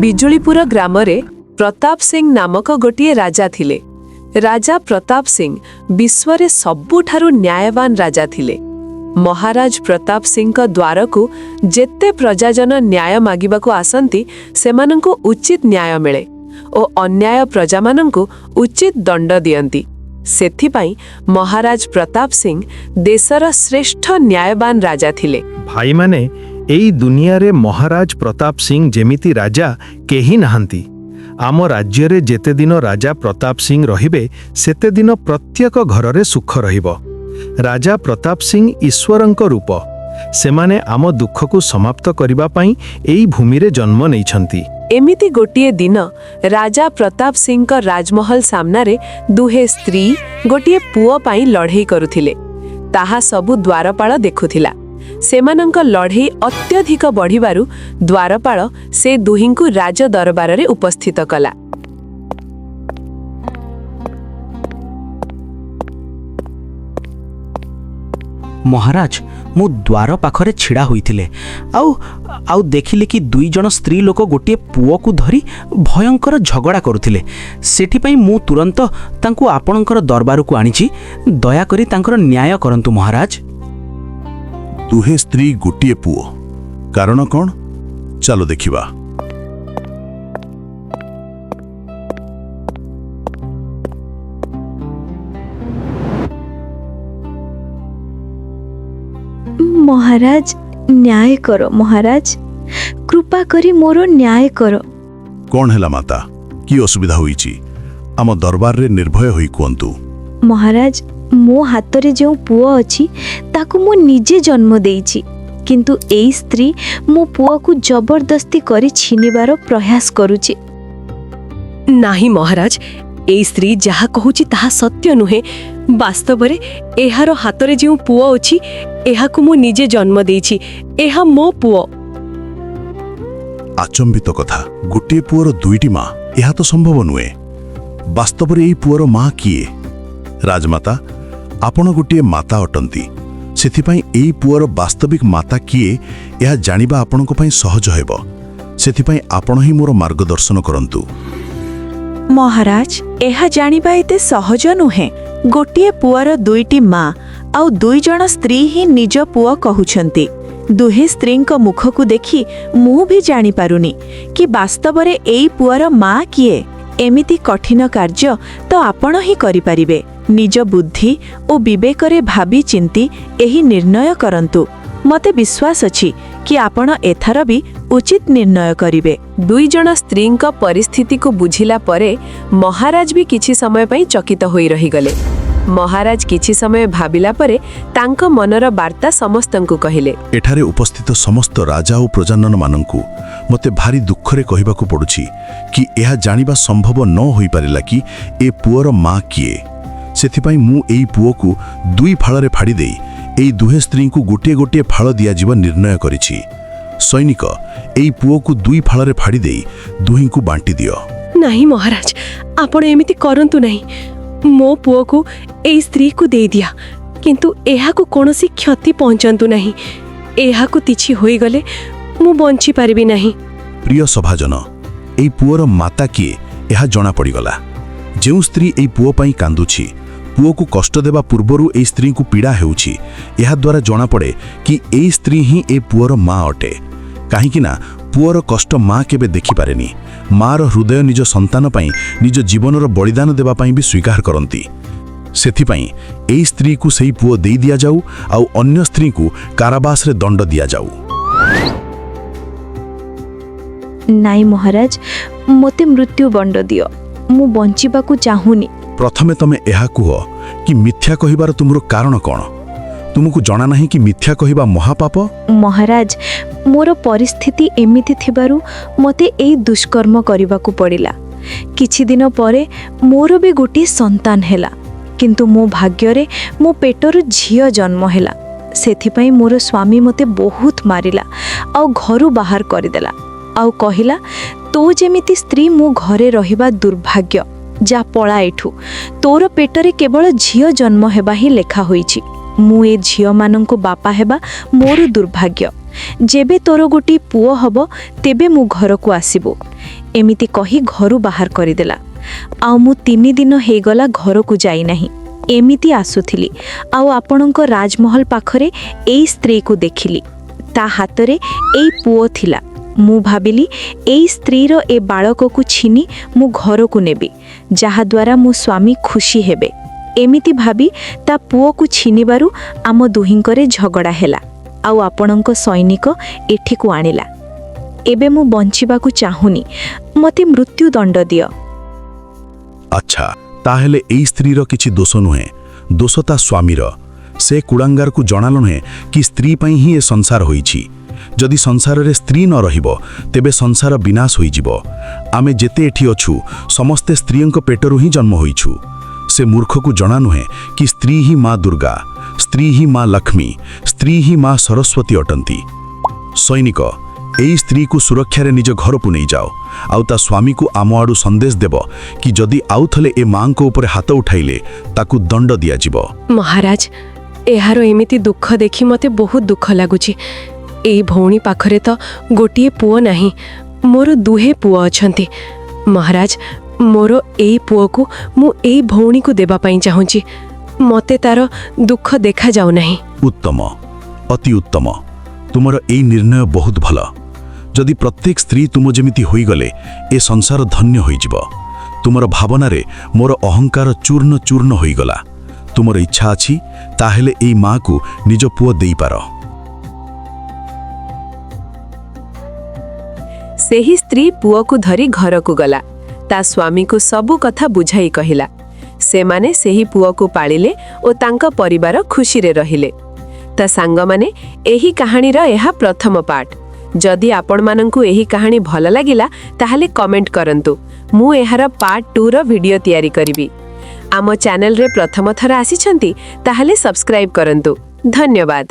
ବିଜୁଳିପୁର ଗ୍ରାମରେ ପ୍ରତାପ ସିଂ ନାମକ ଗୋଟିଏ ରାଜା ଥିଲେ। ରାଜା ପ୍ରତାପ ସିଂ ବିଶ୍ୱରେ ସବୁଠାରୁ ନ୍ୟାୟବାନ ରାଜା ଥିଲେ। ମହାରାଜ ପ୍ରତାପ ସିଂଙ୍କ ଦ୍ୱାରକୁ ଯେତେ ପ୍ରଜାଜନ ନ୍ୟାୟ ମାଗିବାକୁ ଆସନ୍ତି ସେମାନଙ୍କୁ ଉଚିତ ନ୍ୟାୟ ମିଳେ ଓ ଅନ୍ୟାୟ ପ୍ରଜାମାନଙ୍କୁ ଉଚିତ ଦଣ୍ଡ ଦିଅନ୍ତି। ସେଥିପାଇଁ ମହାରାଜ ପ୍ରତାପ ସିଂ ଦେଶର ଶ୍ରେଷ୍ଠ ନ୍ୟାୟବାନ ରାଜା ଥିଲେ। ଭାଇମାନେ, ଏଇ ଦୁନିଆରେ ମହାରାଜ ପ୍ରତାପ ସିଂ ଯେମିତି ରାଜା କେହି ନାହାନ୍ତି। ଆମ ରାଜ୍ୟରେ ଯେତେ ଦିନ ରାଜା ପ୍ରତାପ ସିଂ ରହିବେ ସେତେ ଦିନ ପ୍ରତ୍ୟେକ ଘରରେ ସୁଖ ରହିବ। ରାଜା ପ୍ରତାପ ସିଂ ଈଶ୍ୱରଙ୍କ ରୂପ। ସେମାନେ ଆମ ଦୁଃଖକୁ ସମାପ୍ତ କରିବା ପାଇଁ ଏଇ ଭୂମିରେ ଜନ୍ମ ନେଇଛନ୍ତି। ଏମିତି ଗୋଟିଏ ଦିନ ରାଜା ପ୍ରତାପ ସିଂଙ୍କ ରାଜମହଲ ସାମ୍ନାରେ ଦୁହେଁ ସ୍ତ୍ରୀ ଗୋଟିଏ ପୁଅ ପାଇଁ ଲଢ଼େଇ କରୁଥିଲେ। ତାହା ସବୁ ଦ୍ୱାରପାଳ ଦେଖୁଥିଲା। ସେମାନଙ୍କ ଲଢ଼େଇ ଅତ୍ୟଧିକ ବଢ଼ିବାରୁ ଦ୍ୱାରପାଳ ସେ ଦୁହିଁଙ୍କୁ ରାଜ ଦରବାରରେ ଉପସ୍ଥିତ କଲା। ମହାରାଜ, ମୁଁ ଦ୍ୱାର ପାଖରେ ଛିଡ଼ା ହୋଇଥିଲେ ଆଉ ଦେଖିଲି କି ଦୁଇ ଜଣ ସ୍ତ୍ରୀ ଲୋକ ଗୋଟିଏ ପୁଅକୁ ଧରି ଭୟଙ୍କର ଝଗଡ଼ା କରୁଥିଲେ। ସେଥିପାଇଁ ମୁଁ ତୁରନ୍ତ ତାଙ୍କୁ ଆପଣଙ୍କର ଦରବାରକୁ ଆଣିଛି। ଦୟାକରି ତାଙ୍କର ନ୍ୟାୟ କରନ୍ତୁ ମହାରାଜ। ଦୁହେଁ ସ୍ତ୍ରୀ ଗୋଟିଏ ପୁଅ, କାରଣ କ'ଣ? ଚାଲ ଦେଖିବା। ମହାରାଜ, ନ୍ୟାୟ କର। ମହାରାଜ, କୃପା କରି ମୋର ନ୍ୟାୟ କର। କ'ଣ ହେଲା ମାତା? କି ଅସୁବିଧା ହୋଇଛି? ଆମ ଦରବାରରେ ନିର୍ଭୟ ହୋଇ କୁହନ୍ତୁ। ମହାରାଜ, ମୋ ହାତରେ ଯେଉଁ ପୁଅ ଅଛି ତାକୁ ମୁଁ ନିଜେ ଜନ୍ମ ଦେଇଛି, କିନ୍ତୁ ଏଇ ସ୍ତ୍ରୀ ମୋ ପୁଅକୁ ଜବରଦସ୍ତି କରି ଛିନିବାର ପ୍ରୟାସ କରୁଛି। ନାହିଁ ମହାରାଜ, ଏଇ ସ୍ତ୍ରୀ ଯାହା କହୁଛି ତାହା ସତ୍ୟ ନୁହେଁ। ବାସ୍ତବରେ ଏହାର ହାତରେ ଯେଉଁ ପୁଅ ଅଛି ଏହାକୁ ମୁଁ ନିଜେ ଜନ୍ମ ଦେଇଛି। ଏହା ମୋ ପୁଅ। ଆଚମ୍ବିତ କଥା। ଗୋଟିଏ ପୁଅର ଦୁଇଟି ମା, ଏହା ତ ସମ୍ଭବ ନୁହେଁ। ବାସ୍ତବରେ ଏଇ ପୁଅର ମା କିଏ? ରାଜମାତା, ଆପଣ ଗୋଟିଏ ମାତା ଅଟନ୍ତି। ସେଥିପାଇଁ ଏଇ ପୁଅର ବାସ୍ତବିକ ମାତା କିଏ ଏହା ଜାଣିବା ଆପଣଙ୍କ ପାଇଁ ସହଜ ହେବ। ସେଥିପାଇଁ ଆପଣ ହିଁ ମୋର ମାର୍ଗଦର୍ଶନ କରନ୍ତୁ। ମହାରାଜ, ଏହା ଜାଣିବା ଏତେ ସହଜ ନୁହେଁ। ଗୋଟିଏ ପୁଅର ଦୁଇଟି ମା ଆଉ ଦୁଇ ଜଣ ସ୍ତ୍ରୀ ହିଁ ନିଜ ପୁଅ କହୁଛନ୍ତି। ଦୁହେଁ ସ୍ତ୍ରୀଙ୍କ ମୁଖକୁ ଦେଖି ମୁଁ ବି ଜାଣିପାରୁନି କି ବାସ୍ତବରେ ଏଇ ପୁଅର ମା କିଏ। ଏମିତି କଠିନ କାର୍ଯ୍ୟ ତ ଆପଣ ହିଁ କରିପାରିବେ। ନିଜ ବୁଦ୍ଧି ଓ ବିବେକରେ ଭାବି ଚିନ୍ତି ଏହି ନିର୍ଣ୍ଣୟ କରନ୍ତୁ। ମୋତେ ବିଶ୍ୱାସ ଅଛି କି ଆପଣ ଏଥର ବି ଉଚିତ ନିର୍ଣ୍ଣୟ କରିବେ। ଦୁଇ ଜଣ ସ୍ତ୍ରୀଙ୍କ ପରିସ୍ଥିତିକୁ ବୁଝିଲା ପରେ ମହାରାଜ ବି କିଛି ସମୟ ପାଇଁ ଚକିତ ହୋଇ ରହିଗଲେ। ମହାରାଜ କିଛି ସମୟ ଭାବିଲା ପରେ ତାଙ୍କ ମନର ବାର୍ତ୍ତା ସମସ୍ତଙ୍କୁ କହିଲେ। ଏଠାରେ ଉପସ୍ଥିତ ସମସ୍ତ ରାଜା ଓ ପ୍ରଜାନନମାନଙ୍କୁ ମୋତେ ଭାରି ଦୁଃଖରେ କହିବାକୁ ପଡ଼ୁଛି କି ଏହା ଜାଣିବା ସମ୍ଭବ ନ ହୋଇପାରିଲା କି ଏ ପୁଅର ମା କିଏ। ସେଥିପାଇଁ ମୁଁ ଏଇ ପୁଅକୁ ଦୁଇ ଫାଳରେ ଫାଡ଼ି ଦେଇ ଏଇ ଦୁହେଁ ସ୍ତ୍ରୀଙ୍କୁ ଗୋଟିଏ ଗୋଟିଏ ଫାଳ ଦିଆଯିବ ନିର୍ଣ୍ଣୟ କରିଛି। ସୈନିକ, ଏଇ ପୁଅକୁ ଦୁଇ ଫାଳରେ ଫାଡ଼ି ଦେଇ ଦୁହିଁଙ୍କୁ ବାଣ୍ଟି ଦିଅ। ନାହିଁ ମହାରାଜ, ଆପଣ ଏମିତି କରନ୍ତୁ ନାହିଁ। ମୋ ପୁଅକୁ ଏଇ ସ୍ତ୍ରୀକୁ ଦେଇଦିଆ, କିନ୍ତୁ ଏହାକୁ କୌଣସି କ୍ଷତି ପହଞ୍ଚନ୍ତୁ ନାହିଁ। ଏହାକୁ କିଛି ହୋଇଗଲେ ମୁଁ ବଞ୍ଚିପାରିବି ନାହିଁ। ପ୍ରିୟ ସଭାଜନ, ଏଇ ପୁଅର ମାତା କିଏ ଏହା ଜଣାପଡ଼ିଗଲା। ଯେଉଁ ସ୍ତ୍ରୀ ଏଇ ପୁଅ ପାଇଁ କାନ୍ଦୁଛି, ପୁଅକୁ କଷ୍ଟ ଦେବା ପୂର୍ବରୁ ଏଇ ସ୍ତ୍ରୀଙ୍କୁ ପୀଡ଼ା ହେଉଛି, ଏହାଦ୍ୱାରା ଜଣାପଡ଼େ କି ଏଇ ସ୍ତ୍ରୀ ହିଁ ଏ ପୁଅର ମା ଅଟେ। କାହିଁକି ନା ପୁଅର କଷ୍ଟ ମା କେବେ ଦେଖିପାରେନି। ମାର ହୃଦୟ ନିଜ ସନ୍ତାନ ପାଇଁ ନିଜ ଜୀବନର ବଳିଦାନ ଦେବା ପାଇଁ ବି ସ୍ୱୀକାର କରନ୍ତି। ସେଥିପାଇଁ ଏଇ ସ୍ତ୍ରୀକୁ ସେଇ ପୁଅ ଦେଇ ଦିଆଯାଉ ଆଉ ଅନ୍ୟ ସ୍ତ୍ରୀଙ୍କୁ କାରାବାସରେ ଦଣ୍ଡ ଦିଆଯାଉ। ନାଇଁ ମହାରାଜ, ମୋତେ ମୃତ୍ୟୁ ଦଣ୍ଡ ଦିଅ। ମୁଁ ବଞ୍ଚିବାକୁ ଚାହୁଁନି। ପ୍ରଥମେ ତମେ ଏହା କୁହ କି ମିଥ୍ୟା କହିବାର ତୁମର କାରଣ କ'ଣ? ତୁମକୁ ଜଣା ନାହିଁ କି ମିଥ୍ୟା କହିବା ମହାପାପ? ମହାରାଜ, ମୋର ପରିସ୍ଥିତି ଏମିତି ଥିବାରୁ ମୋତେ ଏଇ ଦୁଷ୍କର୍ମ କରିବାକୁ ପଡ଼ିଲା। କିଛି ଦିନ ପରେ ମୋର ବି ଗୋଟିଏ ସନ୍ତାନ ହେଲା, କିନ୍ତୁ ମୋ ଭାଗ୍ୟରେ ମୋ ପେଟରୁ ଝିଅ ଜନ୍ମ ହେଲା। ସେଥିପାଇଁ ମୋର ସ୍ୱାମୀ ମୋତେ ବହୁତ ମାରିଲା ଆଉ ଘରୁ ବାହାର କରିଦେଲା ଆଉ କହିଲା, ତୋ ଯେମିତି ସ୍ତ୍ରୀ ମୋ ଘରେ ରହିବା ଦୁର୍ଭାଗ୍ୟ। ଯା ପଳା ଏଠୁ। ତୋର ପେଟରେ କେବଳ ଝିଅ ଜନ୍ମ ହେବା ହିଁ ଲେଖା ହୋଇଛି। ମୁଁ ଏ ଝିଅମାନଙ୍କୁ ବାପା ହେବା ମୋର ଦୁର୍ଭାଗ୍ୟ। ଯେବେ ତୋର ଗୋଟିଏ ପୁଅ ହବ ତେବେ ମୁଁ ଘରକୁ ଆସିବୁ। ଏମିତି କହି ଘରୁ ବାହାର କରିଦେଲା। ଆଉ ମୁଁ 3 ଦିନ ହେଇଗଲା ଘରକୁ ଯାଇନାହିଁ। ଏମିତି ଆସୁଥିଲି ଆଉ ଆପଣଙ୍କ ରାଜମହଲ ପାଖରେ ଏଇ ସ୍ତ୍ରୀକୁ ଦେଖିଲି। ତା ହାତରେ ଏଇ ପୁଅ ଥିଲା। ମୁଁ ଭାବିଲି ଏଇ ସ୍ତ୍ରୀର ଏ ବାଳକକୁ ଛିନି ମୁଁ ଘରକୁ ନେବି, ଯାହାଦ୍ୱାରା ମୋ ସ୍ୱାମୀ ଖୁସି ହେବେ। ଏମିତି ଭାବି ତା ପୁଅକୁ ଛିନିବାରୁ ଆମ ଦୁହିଁଙ୍କରେ ଝଗଡ଼ା ହେଲା ଆଉ ଆପଣଙ୍କ ସୈନିକ ଏଠିକୁ ଆଣିଲା। ଏବେ ମୁଁ ବଞ୍ଚିବାକୁ ଚାହୁଁନି, ମୋତେ ମୃତ୍ୟୁଦଣ୍ଡ ଦିଅ। ଆଚ୍ଛା, ତାହେଲେ ଏଇ ସ୍ତ୍ରୀର କିଛି ଦୋଷ ନୁହେଁ, ଦୋଷ ତା ସ୍ୱାମୀର। ସେ କୁଳାଙ୍ଗାରକୁ ଜଣାଲ ନୁହେଁ କି ସ୍ତ୍ରୀ ପାଇଁ ହିଁ ଏ ସଂସାର ହୋଇଛି। ଯଦି ସଂସାରରେ ସ୍ତ୍ରୀ ନ ରହିବ ତେବେ ସଂସାର ବିନାଶ ହୋଇଯିବ। ଆମେ ଯେତେ ଏଠି ଅଛୁ ସମସ୍ତେ ସ୍ତ୍ରୀଙ୍କ ପେଟରୁ ହିଁ ଜନ୍ମ ହୋଇଛୁ। ସେ ମୂର୍ଖକୁ ଜଣା ନୁହେଁ କି ସ୍ତ୍ରୀ ହିଁ ମା ଦୁର୍ଗା, ସ୍ତ୍ରୀ ହିଁ ମା ଲକ୍ଷ୍ମୀ, ସ୍ତ୍ରୀ ହିଁ ମା ସରସ୍ୱତୀ ଅଟନ୍ତି। ସୈନିକ, ଏଇ ସ୍ତ୍ରୀକୁ ସୁରକ୍ଷାରେ ନିଜ ଘରକୁ ନେଇଯାଅ ଆଉ ତା ସ୍ୱାମୀକୁ ଆମ ଆଡ଼ୁ ସନ୍ଦେଶ ଦେବ କି ଯଦି ଆଉଥଲେ ଏ ମାଙ୍କ ଉପରେ ହାତ ଉଠାଇଲେ ତାକୁ ଦଣ୍ଡ ଦିଆଯିବ। ମହାରାଜ, ଏହାର ଏମିତି ଦୁଃଖ ଦେଖି ମୋତେ ବହୁତ ଦୁଃଖ ଲାଗୁଛି। ଏଇ ଭଉଣୀ ପାଖରେ ତ ଗୋଟିଏ ପୁଅ ନାହିଁ, ମୋର 2 ପୁଅ ଅଛନ୍ତି। ମହାରାଜ, ମୋର ଏଇ ପୁଅକୁ ମୁଁ ଏଇ ଭଉଣୀକୁ ଦେବା ପାଇଁ ଚାହୁଁଛି। ମୋତେ ତାର ଦୁଃଖ ଦେଖାଯାଉ ନାହିଁ। ଉତ୍ତମ, ଅତି ଉତ୍ତମ। ତୁମର ଏଇ ନିର୍ଣ୍ଣୟ ବହୁତ ଭଲ। ଯଦି ପ୍ରତ୍ୟେକ ସ୍ତ୍ରୀ ତୁମ ଯେମିତି ହୋଇଗଲେ ଏ ସଂସାର ଧନ୍ୟ ହୋଇଯିବ। ତୁମର ଭାବନାରେ ମୋର ଅହଙ୍କାର ଚୂର୍ଣ୍ଣ ଚୂର୍ଣ୍ଣ ହୋଇଗଲା। ତୁମର ଇଚ୍ଛା ଅଛି ତାହେଲେ ଏଇ ମାକୁ ନିଜ ପୁଅ ଦେଇପାର। ସେହି ସ୍ତ୍ରୀ ପୁଅକୁ ଧରି ଘରକୁ ଗଲା। ତା ସ୍ୱାମୀକୁ ସବୁ କଥା ବୁଝାଇ କହିଲା। ସେମାନେ ସେହି ପୁଅକୁ ପାଳିଲେ ଓ ତାଙ୍କ ପରିବାର ଖୁସିରେ ରହିଲେ। ତା ସାଙ୍ଗମାନେ, ଏହି କାହାଣୀର ଏହା ପ୍ରଥମ ପାର୍ଟ। ଯଦି ଆପଣମାନଙ୍କୁ ଏହି କାହାଣୀ ଭଲ ଲାଗିଲା ତାହେଲେ କମେଣ୍ଟ କରନ୍ତୁ। ମୁଁ ଏହାର ପାର୍ଟ 2ର ଭିଡ଼ିଓ ତିଆରି କରିବି। ଆମ ଚ୍ୟାନେଲରେ ପ୍ରଥମ ଥର ଆସିଛନ୍ତି ତାହେଲେ ସବସ୍କ୍ରାଇବ୍ କରନ୍ତୁ। ଧନ୍ୟବାଦ।